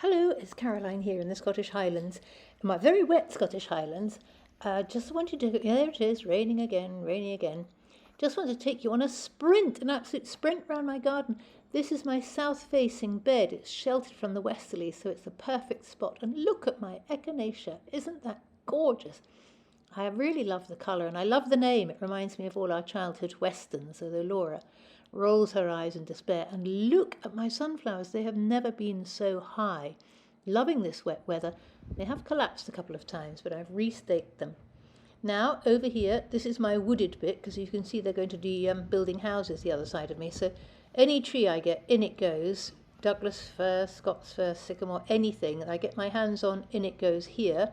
Hello, it's Caroline here in the Scottish Highlands, in my very wet Scottish Highlands. Just wanted to, there it is, raining again, raining again. Just wanted to take you on a sprint, an absolute sprint round my garden. This is my south-facing bed. It's sheltered from the westerly, so it's the perfect spot. And look at my Echinacea. Isn't that gorgeous? I really love the colour, and I love the name. It reminds me of all our childhood westerns, although Laura rolls her eyes in despair. And look at my sunflowers. They have never been so high. Loving this wet weather. They have collapsed a couple of times, but I've restaked them. Now, over here, this is my wooded bit, because you can see they're going to be building houses the other side of me. So any tree I get, in it goes. Douglas fir, Scots fir, sycamore, anything that I get my hands on, in it goes here.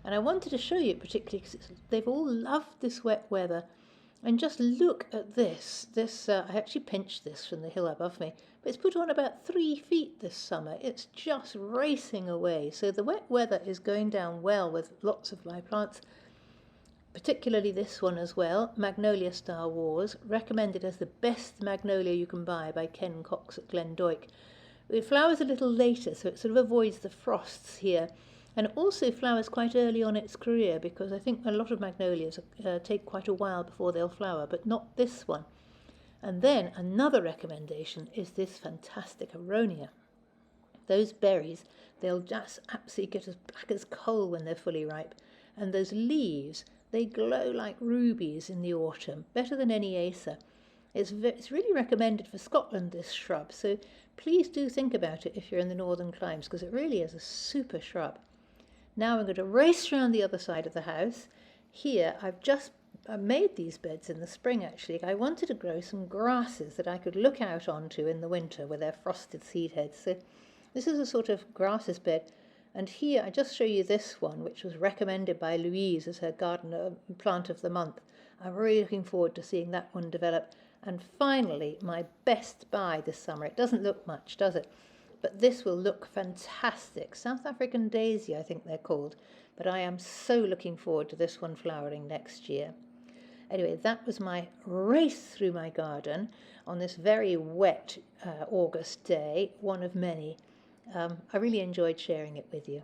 And I wanted to show you particularly because they've all loved this wet weather. And just look at this. I actually pinched this from the hill above me, but it's put on about 3 feet this summer. It's just racing away. So the wet weather is going down well with lots of my plants, particularly this one as well, Magnolia Star Wars, recommended as the best magnolia you can buy by Ken Cox at Glendoick. It flowers a little later, so it sort of avoids the frosts here. And it also flowers quite early on its career, because I think a lot of magnolias take quite a while before they'll flower, but not this one. And then another recommendation is this fantastic Aronia. Those berries, they'll just absolutely get as black as coal when they're fully ripe. And those leaves, they glow like rubies in the autumn, better than Echinaceea. It's really recommended for Scotland, this shrub, so please do think about it if you're in the northern climes, because it really is a super shrub. Now I'm going to race around the other side of the house. Here I've just made these beds in the spring actually. I wanted to grow some grasses that I could look out onto in the winter with their frosted seed heads. So this is a sort of grasses bed. And here I just show you this one, which was recommended by Louise as her gardener plant of the month. I'm really looking forward to seeing that one develop. And finally, my best buy this summer. It doesn't look much, does it? But this will look fantastic. South African daisy, I think they're called. But I am so looking forward to this one flowering next year. Anyway, that was my race through my garden on this very wet August day, one of many. I really enjoyed sharing it with you.